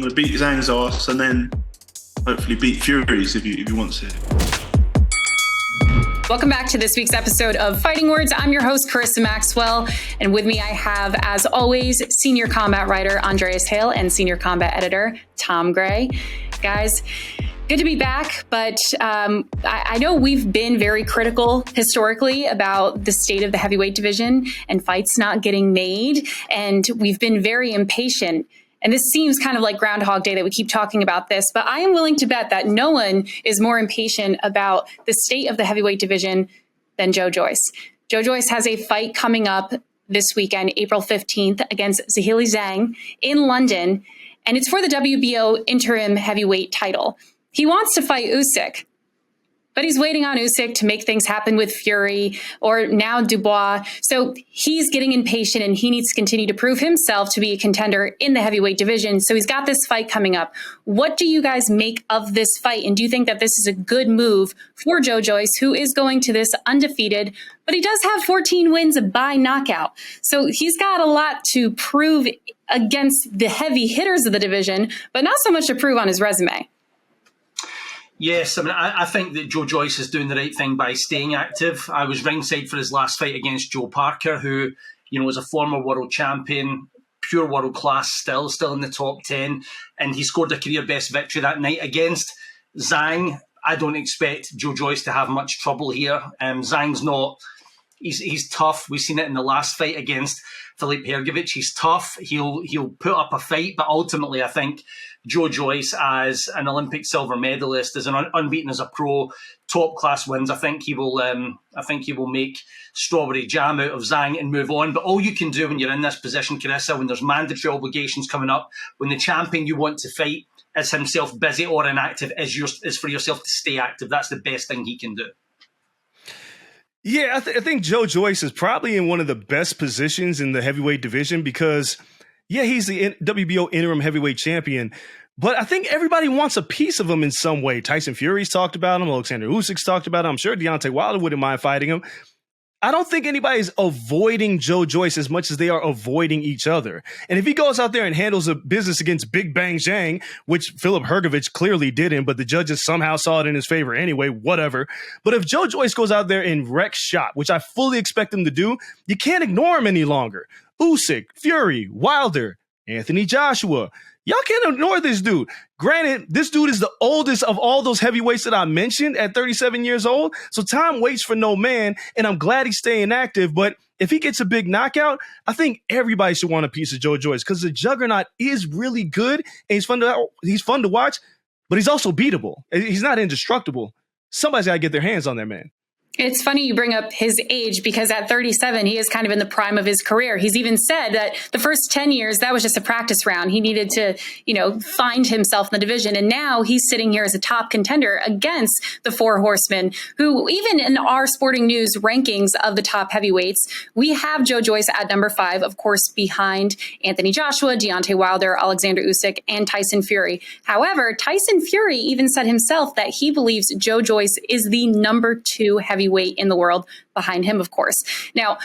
going to beat Zhang's ass and then hopefully beat Fury's if you want to. Welcome back to this week's episode of Fighting Words. I'm your host, Carissa Maxwell, and with me I have, as always, senior combat writer Andreas Hale and senior combat editor Tom Gray. Guys, good to be back, but I know we've been very critical historically about the state of the heavyweight division and fights not getting made, and we've been very impatient. And this seems kind of like Groundhog Day that we keep talking about this, but I am willing to bet that no one is more impatient about the state of the heavyweight division than Joe Joyce. Joe Joyce has a fight coming up this weekend, April 15th, against Zhilei Zhang in London, and it's for the WBO interim heavyweight title. He wants to fight Usick, but he's waiting on Usyk to make things happen with Fury or now Dubois. So he's getting impatient and he needs to continue to prove himself to be a contender in the heavyweight division. So he's got this fight coming up. What do you guys make of this fight? And do you think that this is a good move for Joe Joyce, who is going to this undefeated, but he does have 14 wins by knockout. So he's got a lot to prove against the heavy hitters of the division, but not so much to prove on his resume. Yes, I mean, I think that Joe Joyce is doing the right thing by staying active. I was ringside for his last fight against Joe Parker, who, was a former world champion, pure world class, still in the top 10, and he scored a career best victory that night against Zhang. I don't expect Joe Joyce to have much trouble here. Zhang's not. He's tough. We've seen it in the last fight against Filip Hrgović. He's tough. He'll put up a fight, but ultimately, I think Joe Joyce, as an Olympic silver medalist, as an unbeaten as a pro, top class wins. I think he will. I think he will make strawberry jam out of Zhang and move on. But all you can do when you're in this position, Carissa, when there's mandatory obligations coming up, when the champion you want to fight is himself busy or inactive, is for yourself to stay active. That's the best thing he can do. Yeah, I think Joe Joyce is probably in one of the best positions in the heavyweight division because, yeah, he's the WBO interim heavyweight champion, but I think everybody wants a piece of him in some way. Tyson Fury's talked about him. Alexander Usyk's talked about him. I'm sure Deontay Wilder wouldn't mind fighting him. I don't think anybody's avoiding Joe Joyce as much as they are avoiding each other. And if he goes out there and handles a business against Big Bang Zhang, which Filip Hrgović clearly didn't, but the judges somehow saw it in his favor anyway, whatever. But if Joe Joyce goes out there and wrecks shop, which I fully expect him to do, you can't ignore him any longer. Usyk, Fury, Wilder, Anthony Joshua. Y'all can't ignore this dude. Granted, this dude is the oldest of all those heavyweights that I mentioned at 37 years old. So time waits for no man, and I'm glad he's staying active. But if he gets a big knockout, I think everybody should want a piece of Joe Joyce because the juggernaut is really good, and he's fun to watch, but he's also beatable. He's not indestructible. Somebody's got to get their hands on that man. It's funny you bring up his age because at 37, he is kind of in the prime of his career. He's even said that the first 10 years, that was just a practice round. He needed to, find himself in the division. And now he's sitting here as a top contender against the four horsemen who, even in our Sporting News rankings of the top heavyweights, we have Joe Joyce at number 5, of course, behind Anthony Joshua, Deontay Wilder, Alexander Usyk, and Tyson Fury. However, Tyson Fury even said himself that he believes Joe Joyce is the number 2 heavyweight in the world, behind him, of course. Now,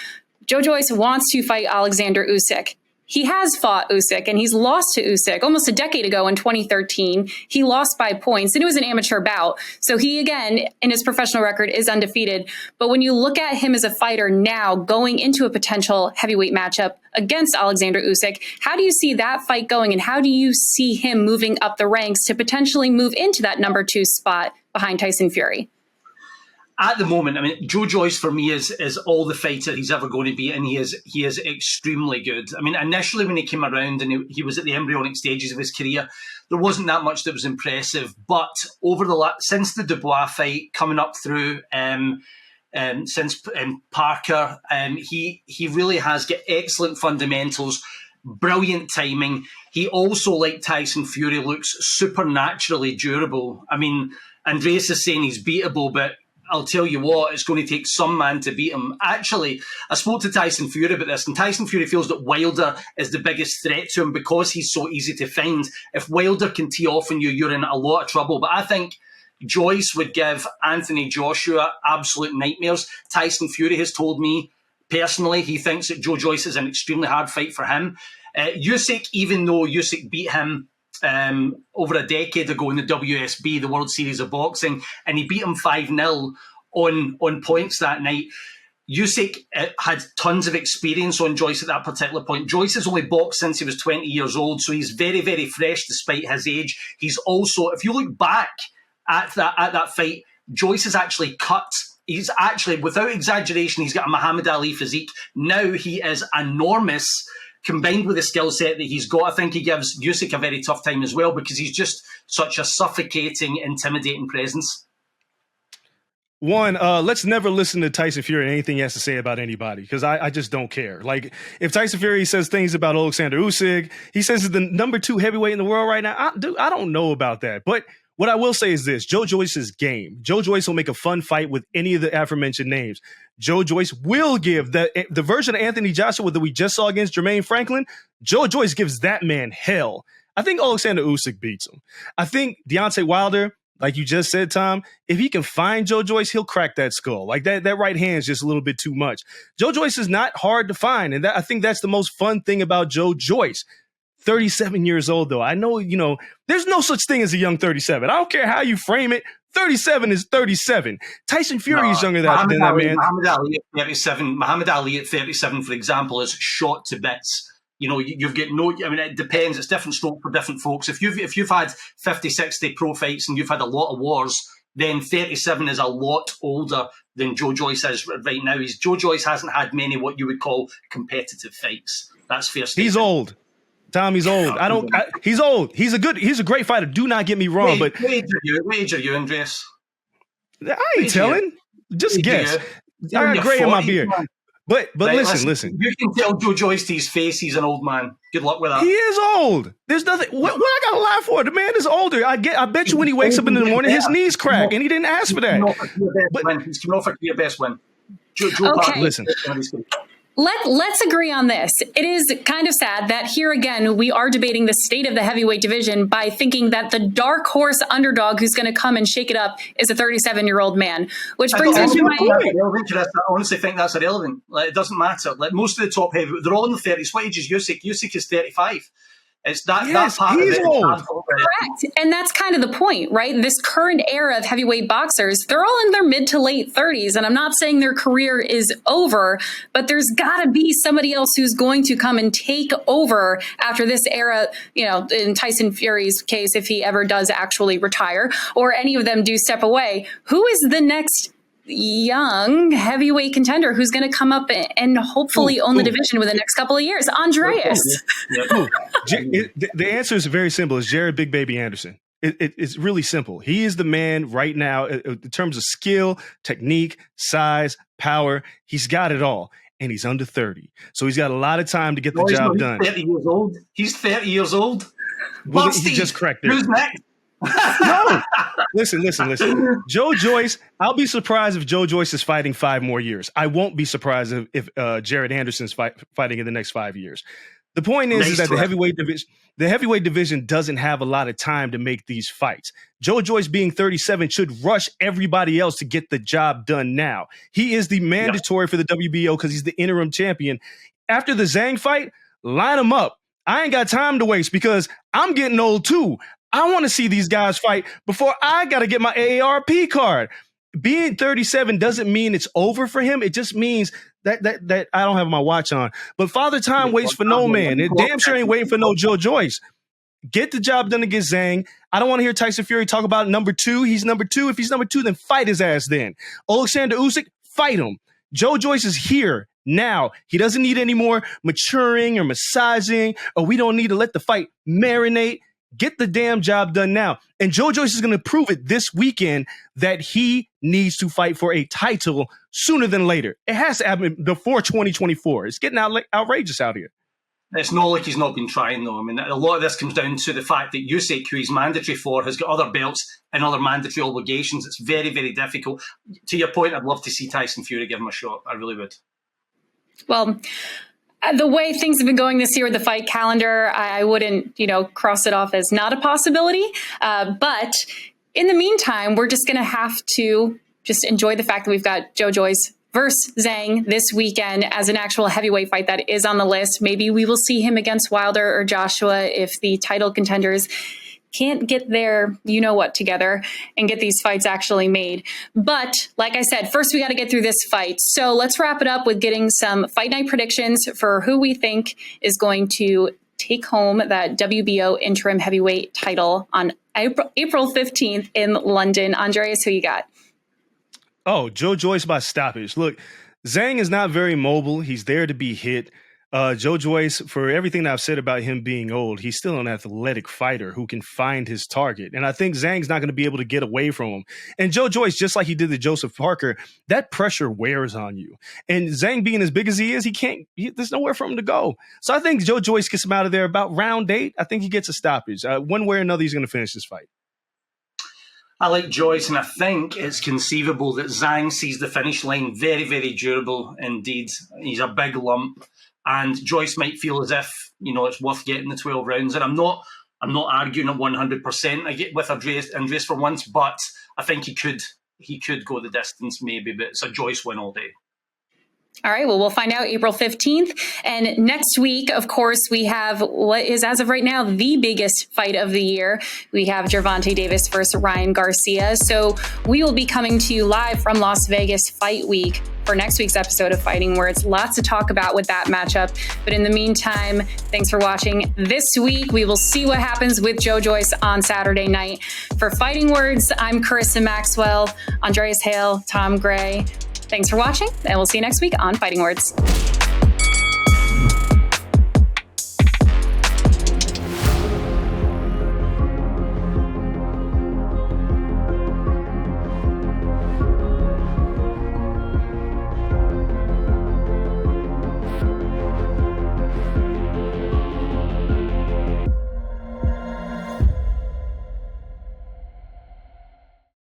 Joe Joyce wants to fight Alexander Usyk. He has fought Usyk, and he's lost to Usyk almost a decade ago in 2013. He lost by points, and it was an amateur bout. So he, again, in his professional record, is undefeated. But when you look at him as a fighter now, going into a potential heavyweight matchup against Alexander Usyk, how do you see that fight going, and how do you see him moving up the ranks to potentially move into that number 2 spot behind Tyson Fury? At the moment, I mean, Joe Joyce for me is all the fighter he's ever going to be, and he is extremely good. I mean, initially when he came around and he was at the embryonic stages of his career, there wasn't that much that was impressive. But since the Dubois fight coming up through, since Parker, he really has got excellent fundamentals, brilliant timing. He also, like Tyson Fury, looks supernaturally durable. I mean, Andreas is saying he's beatable, but I'll tell you what, it's going to take some man to beat him. Actually, I spoke to Tyson Fury about this, and Tyson Fury feels that Wilder is the biggest threat to him because he's so easy to find. If Wilder can tee off on you, you're in a lot of trouble. But I think Joyce would give Anthony Joshua absolute nightmares. Tyson Fury has told me personally he thinks that Joe Joyce is an extremely hard fight for him. Usyk, even though Usyk beat him over a decade ago in the WSB, the World Series of Boxing, and he beat him 5-0 on points that night. Usyk had tons of experience on Joyce at that particular point. Joyce has only boxed since he was 20 years old, so he's very, very fresh despite his age. He's also, if you look back at that fight, Joyce has actually cut. He's actually, without exaggeration, he's got a Muhammad Ali physique. Now he is enormous, combined with the skill set that he's got. I think he gives Usyk a very tough time as well because he's just such a suffocating, intimidating presence. One, let's never listen to Tyson Fury and anything he has to say about anybody because I just don't care. Like, if Tyson Fury says things about Alexander Usyk, he says he's the number 2 heavyweight in the world right now. I don't know about that. But what I will say is this: Joe Joyce is game. Joe Joyce will make a fun fight with any of the aforementioned names. Joe Joyce will give the version of Anthony Joshua that we just saw against Jermaine Franklin. Joe Joyce gives that man hell. I think Alexander Usyk beats him. I think Deontay Wilder, like you just said, Tom, if he can find Joe Joyce, he'll crack that skull. Like that right hand is just a little bit too much. Joe Joyce is not hard to find. And I think that's the most fun thing about Joe Joyce. 37 years old, though. I know, there's no such thing as a young 37. I don't care how you frame it. 37 is 37. Tyson Fury is younger than that man. Muhammad Ali at 37, for example, is shot to bits. You've got it depends. It's different stroke for different folks. If you've had 50, 60 pro fights and you've had a lot of wars, then 37 is a lot older than Joe Joyce is right now. Joe Joyce hasn't had many what you would call competitive fights. That's fair statement. He's old. Tom, he's old. He's old. He's a great fighter. Do not get me wrong. What age are you, Andreas? I ain't telling. Just guess. I got gray in my beard. But right, listen. You can tell Joe Joyce to his face he's an old man. Good luck with that. He is old. There's nothing. What I got to lie for? The man is older. I bet you when he wakes up in the morning, his knees crack, and he didn't ask for that. He's coming off for your best win. Okay. Listen. Let's agree on this. It is kind of sad that here again, we are debating the state of the heavyweight division by thinking that the dark horse underdog who's going to come and shake it up is a 37-year-old man, which brings us to my... I honestly think that's irrelevant. It doesn't matter. Most of the top heavyweight, they're all in the 30s. What age is Usyk? Usyk is 35. It's that part he's of it. Old. Correct. And that's kind of the point, right? This current era of heavyweight boxers, they're all in their mid to late 30s. And I'm not saying their career is over, but there's got to be somebody else who's going to come and take over after this era, in Tyson Fury's case, if he ever does actually retire, or any of them do step away. Who is the next young heavyweight contender who's going to come up and hopefully own the division within the next couple of years? Andreas. The answer is very simple. It's Jared Big Baby Anderson. It's really simple. He is the man right now in terms of skill, technique, size, power. He's got it all. And he's under 30. So he's got a lot of time to get the job done. 30 years old. He's 30 years old. Well, he just cracked it. Who's next? No. Listen. Joe Joyce, I'll be surprised if Joe Joyce is fighting 5 more years. I won't be surprised if Jared Anderson's fighting in the next 5 years. The point is that the heavyweight division doesn't have a lot of time to make these fights. Joe Joyce being 37 should rush everybody else to get the job done now. He is the mandatory for the WBO because he's the interim champion. After the Zhang fight, line him up. I ain't got time to waste because I'm getting old too. I want to see these guys fight before I got to get my AARP card. Being 37 doesn't mean it's over for him. It just means that I don't have my watch on. But Father Time waits for no man. It damn sure ain't waiting for no Joe Joyce. Get the job done against Zhang. I don't want to hear Tyson Fury talk about number 2. He's number 2. If he's number 2, then fight his ass then. Alexander Usyk, fight him. Joe Joyce is here now. He doesn't need any more maturing or massaging, or we don't need to let the fight marinate. Get the damn job done now. And Joe Joyce is going to prove it this weekend that he needs to fight for a title sooner than later. It has to happen before 2024. It's getting outrageous out here. It's not like he's not been trying, though. I mean, a lot of this comes down to the fact that Usyk, who he's mandatory for, has got other belts and other mandatory obligations. It's very, very difficult. To your point, I'd love to see Tyson Fury give him a shot. I really would. Well, the way things have been going this year with the fight calendar, I wouldn't, cross it off as not a possibility. But in the meantime, we're just going to have to just enjoy the fact that we've got Joe Joyce versus Zhang this weekend as an actual heavyweight fight that is on the list. Maybe we will see him against Wilder or Joshua if the title contenders can't get their you-know-what together and get these fights actually made. But like I said, first we got to get through this fight. So let's wrap it up with getting some fight night predictions for who we think is going to take home that WBO interim heavyweight title on April 15th in London. Andreas, who you got? Oh, Joe Joyce by stoppage. Look, Zhang is not very mobile. He's there to be hit. Joe Joyce, for everything that I've said about him being old, he's still an athletic fighter who can find his target. And I think Zhang's not going to be able to get away from him. And Joe Joyce, just like he did to Joseph Parker, that pressure wears on you. And Zhang being as big as he is, there's nowhere for him to go. So I think Joe Joyce gets him out of there about round 8. I think he gets a stoppage. One way or another, he's going to finish this fight. I like Joyce, and I think it's conceivable that Zhang sees the finish line very, very durable indeed. He's a big lump. And Joyce might feel as if, it's worth getting the 12 rounds. And I'm not arguing at 100%. I get with Andreas for once, but I think he could go the distance maybe, but it's a Joyce win all day. All right, well, we'll find out April 15th. And next week, of course, we have what is, as of right now, the biggest fight of the year. We have Gervonta Davis versus Ryan Garcia. So we will be coming to you live from Las Vegas Fight Week for next week's episode of Fighting Words. Lots to talk about with that matchup. But in the meantime, thanks for watching this week. We will see what happens with Joe Joyce on Saturday night. For Fighting Words, I'm Carissa Maxwell, Andreas Hale, Tom Gray. Thanks for watching, and we'll see you next week on Fighting Words.